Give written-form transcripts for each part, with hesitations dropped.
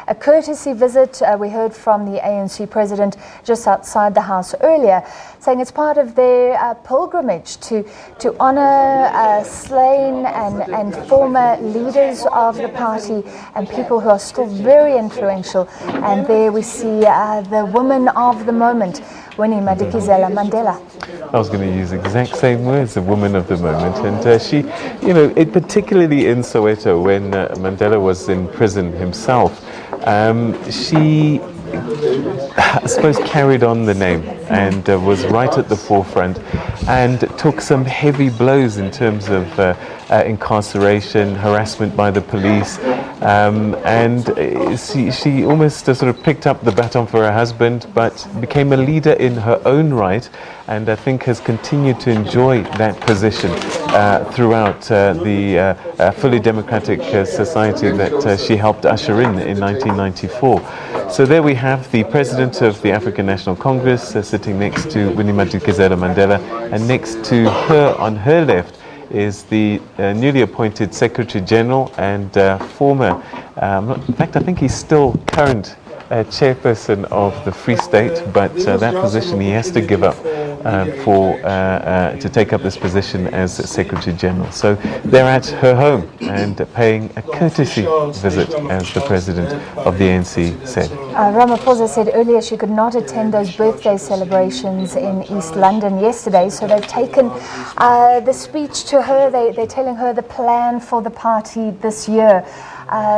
a courtesy visit. We heard from the ANC president just outside the house earlier, saying it's part of their pilgrimage to honour slain and former leaders of the party and people who are still very influential. And there we see the woman of the moment, Winnie Madikizela-Mandela. I was going to use the exact same words, the woman of the moment. And she, particularly in Soweto, when Mandela was in prison himself, she, I suppose, carried on the name and was right at the forefront and took some heavy blows in terms of incarceration, harassment by the police, and she almost sort of picked up the baton for her husband, but became a leader in her own right, and I think has continued to enjoy that position throughout the fully democratic society that she helped usher in 1994. So there we have the president of the African National Congress sitting next to Winnie Madikizela-Mandela, and next to her, on her left, is the newly appointed Secretary General and former, in fact I think he's still current chairperson of the Free State, but that position he has to give up to take up this position as Secretary General. So they're at her home and paying a courtesy visit, as the president of the ANC said. Ramaphosa said earlier she could not attend those birthday celebrations in East London yesterday, so they've taken the speech to her. They're telling her the plan for the party this year,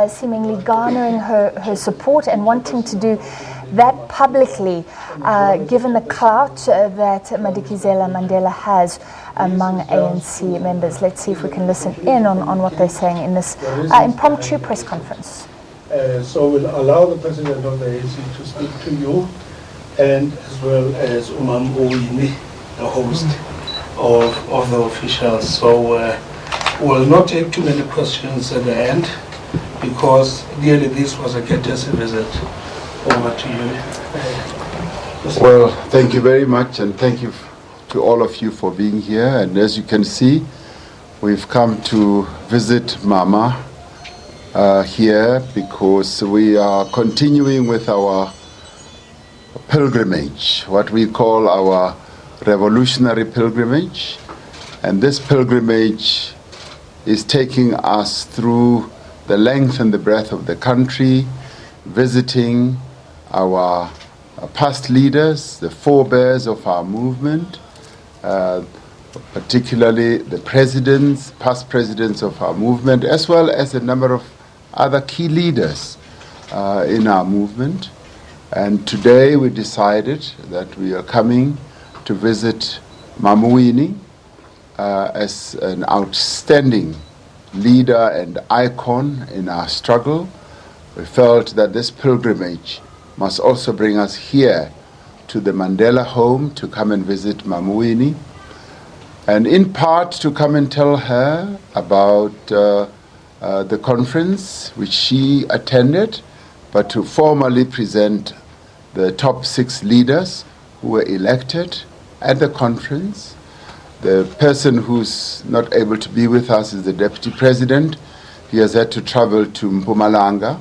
seemingly garnering her support and wanting to do that publicly, given the clout that Madikizela-Mandela has among ANC members. Let's see if we can listen in on what they're saying in this impromptu press conference. So we'll allow the president of the ANC to speak to you, and as well as Mama Winnie, the host of the officials. So we'll not take too many questions at the end, because really this was a courtesy visit. Over to you. Well, thank you very much, and thank you to all of you for being here. And as you can see, we've come to visit Mama here because we are continuing with our pilgrimage, what we call our revolutionary pilgrimage. And this pilgrimage is taking us through the length and the breadth of the country, visiting our past leaders, the forebears of our movement, particularly the presidents, past presidents of our movement, as well as a number of other key leaders in our movement. And today we decided that we are coming to visit Mama Winnie as an outstanding leader and icon in our struggle. We felt that this pilgrimage must also bring us here to the Mandela home to come and visit Mama Winnie, and in part to come and tell her about the conference which she attended, but to formally present the top 6 leaders who were elected at the conference. The person who's not able to be with us is the Deputy President. He has had to travel to Mpumalanga,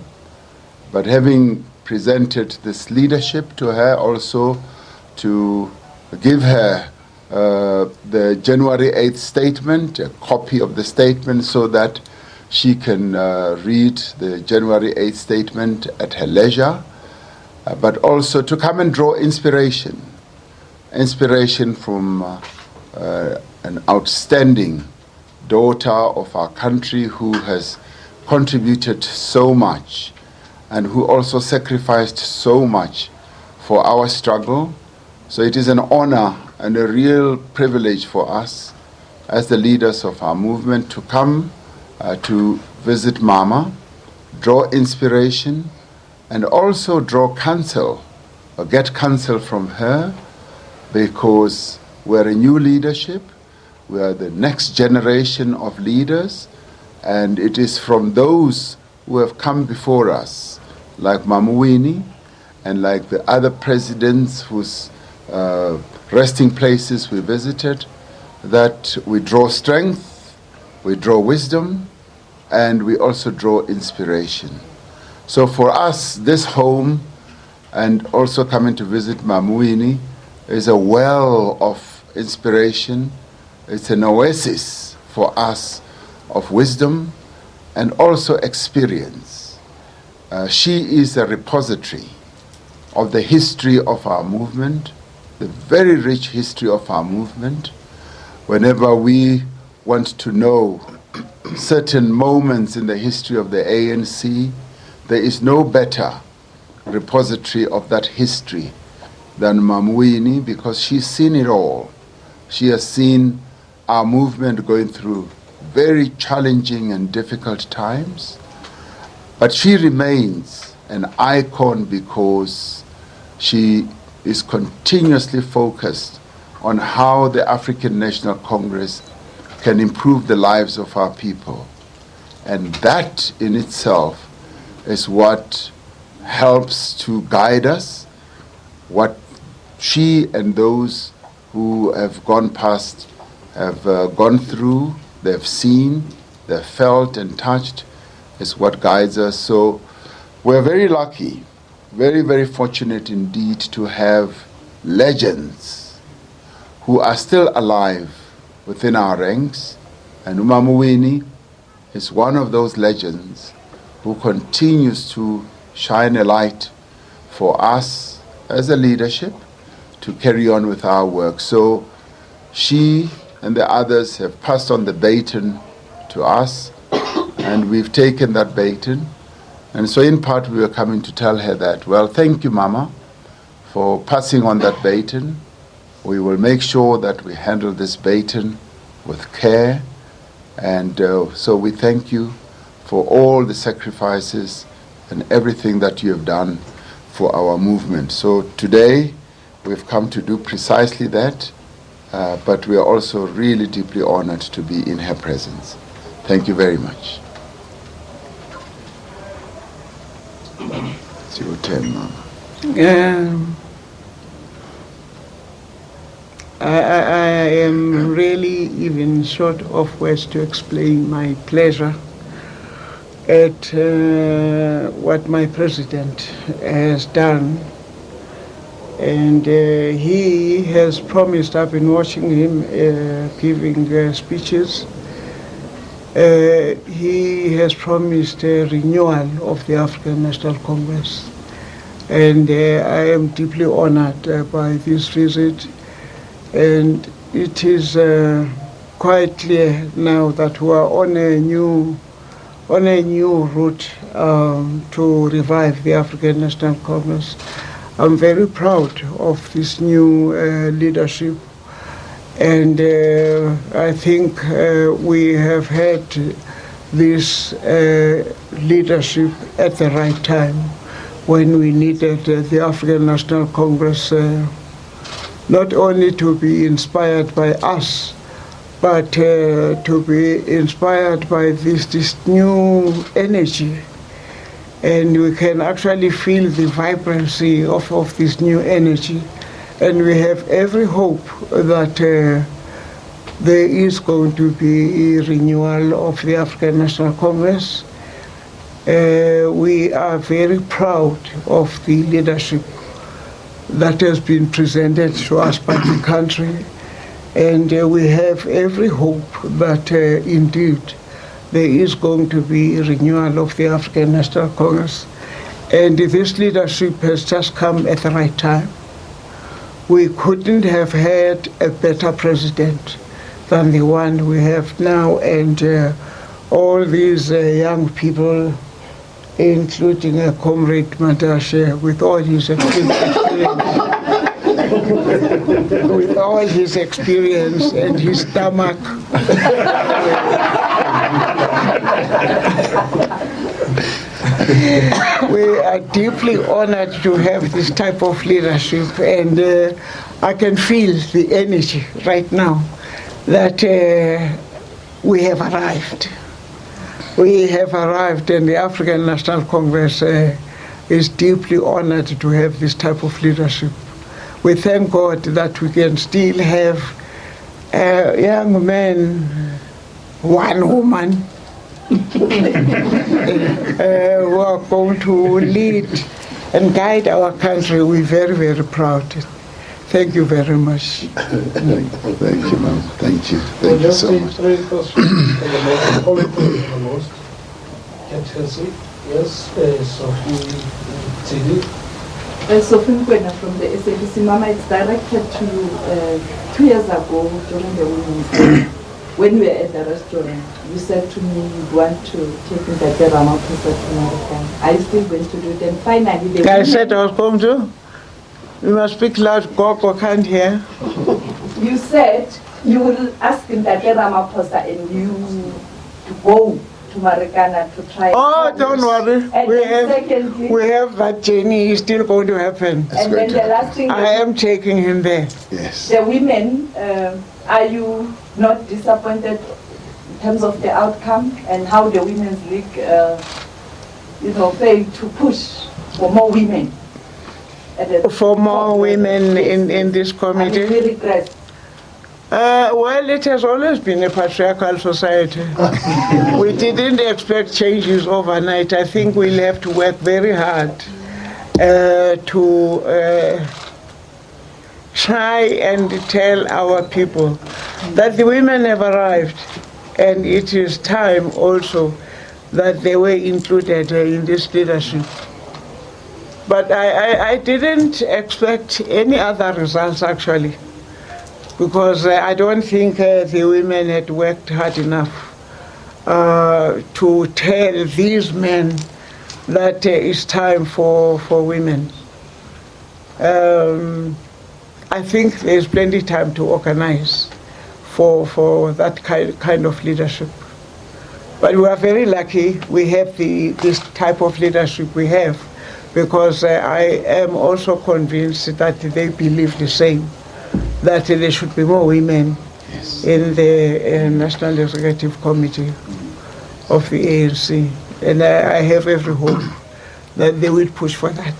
but having presented this leadership to her, also to give her the January 8th statement, a copy of the statement, so that she can read the January 8th statement at her leisure, but also to come and draw inspiration from an outstanding daughter of our country who has contributed so much and who also sacrificed so much for our struggle. So it is an honor and a real privilege for us as the leaders of our movement to come to visit Mama, draw inspiration, and also draw counsel, or get counsel from her, because we're a new leadership, we are the next generation of leaders, and it is from those who have come before us, like Mama Winnie, and like the other presidents whose resting places we visited, that we draw strength, we draw wisdom, and we also draw inspiration. So for us, this home and also coming to visit Mama Winnie is a well of inspiration. It's an oasis for us of wisdom and also experience. She is a repository of the history of our movement, the very rich history of our movement. Whenever we want to know certain moments in the history of the ANC, there is no better repository of that history than Mama Winnie, because she's seen it all. She has seen our movement going through very challenging and difficult times, but she remains an icon because she is continuously focused on how the African National Congress can improve the lives of our people. And that in itself is what helps to guide us, what she and those who have gone past have gone through, they've seen, they've felt and touched, is what guides us. So we're very lucky, very, very fortunate indeed to have legends who are still alive within our ranks. And Mama Winnie is one of those legends who continues to shine a light for us as a leadership to carry on with our work. So she and the others have passed on the baton to us, and we've taken that baton. And so in part we were coming to tell her that, well, thank you, Mama, for passing on that baton. We will make sure that we handle this baton with care. And so we thank you for all the sacrifices and everything that you have done for our movement. So today we've come to do precisely that, but we are also really deeply honored to be in her presence. Thank you very much. It's your turn, Mama. I am really even short of words to explain my pleasure at what my president has done. And he has promised, I've been watching him giving speeches, he has promised a renewal of the African National Congress. And I am deeply honored by this visit. And it is quite clear now that we are on a new route to revive the African National Congress. I'm very proud of this new leadership, and I think we have had this leadership at the right time when we needed the African National Congress not only to be inspired by us, but to be inspired by this new energy. And we can actually feel the vibrancy of this new energy. And we have every hope that there is going to be a renewal of the African National Congress. We are very proud of the leadership that has been presented to us by the country. And we have every hope that indeed there is going to be a renewal of the African National Congress. And this leadership has just come at the right time. We couldn't have had a better president than the one we have now. And all these young people, including Comrade Madashe, with all his experience, with all his experience and his stomach. We are deeply honored to have this type of leadership, and I can feel the energy right now that we have arrived. We have arrived, and the African National Congress is deeply honored to have this type of leadership. We thank God that we can still have young men, one woman, who are going to lead and guide our country. We're very, very proud. Thank you very much. Thank you, ma'am. Thank you. Thank you so much. Three questions. The most. Get your seat. Yes, Sophie Tidi. Sophie Mkwena from the SABC. Mama, it's directed to you 2 years ago during the Women's Day. When we were at the restaurant, you said to me you'd want to take in the Ramaphosa to America. Are you still going to do it? And finally, I said I was going to. You must speak loud, Gogo can't hear. You said you will ask Ndate Ramaphosa and you to go to Marikana to try. Oh, don't worry. And We have that journey. It's still going to happen. And then the last thing, I am taking him there. Yes. the women, are you not disappointed in terms of the outcome and how the Women's League, failed to push for more women? For more women in this committee? We regret. Well, it has always been a patriarchal society. We didn't expect changes overnight. I think we'll have to work very hard to try and tell our people that the women have arrived, and it is time also that they were included in this leadership. But I didn't expect any other results, actually, because I don't think the women had worked hard enough to tell these men that it's time for women. I think there's plenty of time to organize for that kind of leadership. But we are very lucky we have this type of leadership we have, because I am also convinced that they believe the same, that there should be more women in the National Executive Committee of the ANC. And I have every hope that they will push for that.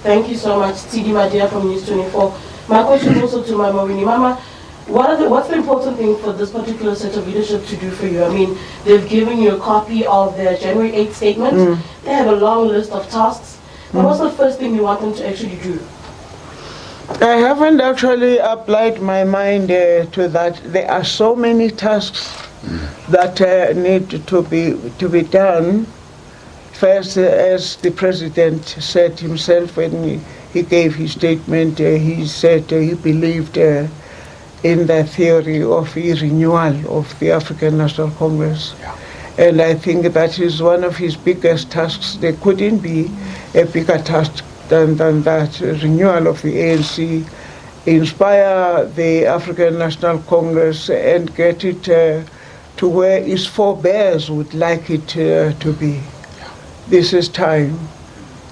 Thank you so much, Tidi, my dear, from News 24. My question is also to Mama Winnie. Mama, what's the important thing for this particular set of leadership to do for you? I mean, they've given you a copy of their January 8th statement. They have a long list of tasks. But what's the first thing you want them to actually do? I haven't actually applied my mind to that. There are so many tasks that need to be done. First, as the president said himself when he gave his statement, he said he believed in the theory of the renewal of the African National Congress. Yeah. And I think that is one of his biggest tasks. There couldn't be a bigger task than that, renewal of the ANC, inspire the African National Congress and get it to where its forebears would like it to be. This is time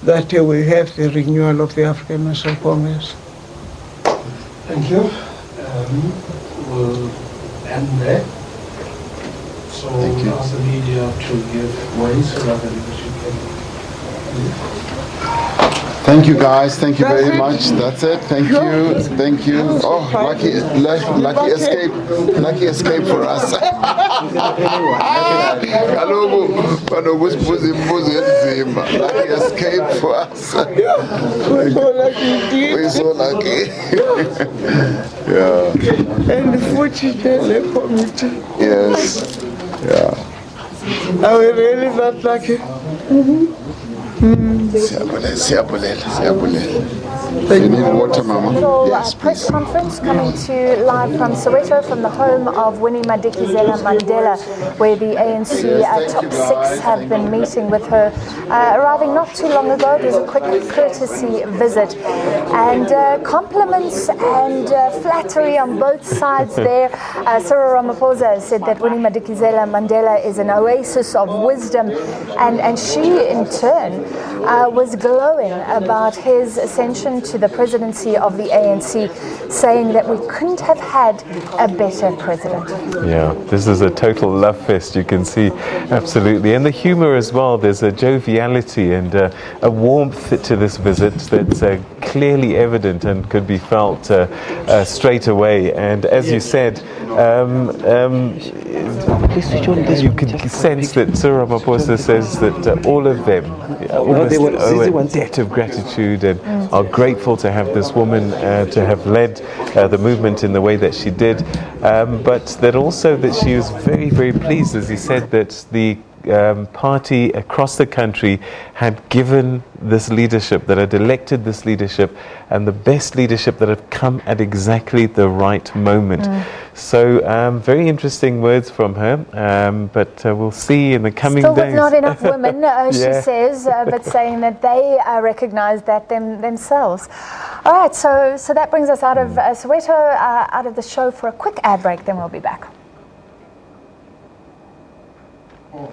that we have the renewal of the African National Congress. Thank you. We'll end there. So we'll ask the media to give way so that the leadership can. Thank you, guys. Thank you very much. That's it. Thank you. Thank you. Oh, lucky escape. Lucky escape for us. Lucky escape for us. We're so lucky. We're so lucky. Yeah. And the Fuji committee. Yes. Yeah. Are we really that lucky? You need water, Mama? Yes, press please. conference coming to you live from Soweto, from the home of Winnie Madikizela-Mandela, where the ANC top six have been meeting with her, arriving not too long ago. It was a quick courtesy visit, and compliments and flattery on both sides there. Cyril Ramaphosa said that Winnie Madikizela-Mandela is an oasis of wisdom, and she in turn was glowing about his ascension to the presidency of the ANC, saying that we couldn't have had a better president. Yeah, this is a total love fest, you can see, absolutely. And the humor as well, there's a joviality and a warmth to this visit that's clearly evident and could be felt straight away. And as you said, Please switch on this You one, can just for a sense picture. that Cyril Ramaphosa says that all of them almost they were owe busy a ones. debt of gratitude and are grateful to have this woman to have led the movement in the way that she did, but that also that she was very, very pleased, as he said, that the party across the country had given this leadership, that had elected this leadership, and the best leadership that had come at exactly the right moment. So very interesting words from her, but we'll see in the coming Still days. with not enough women, she Yeah. says, but saying that they recognise that themselves. All right, so that brings us out of Soweto, out of the show for a quick ad break, then we'll be back.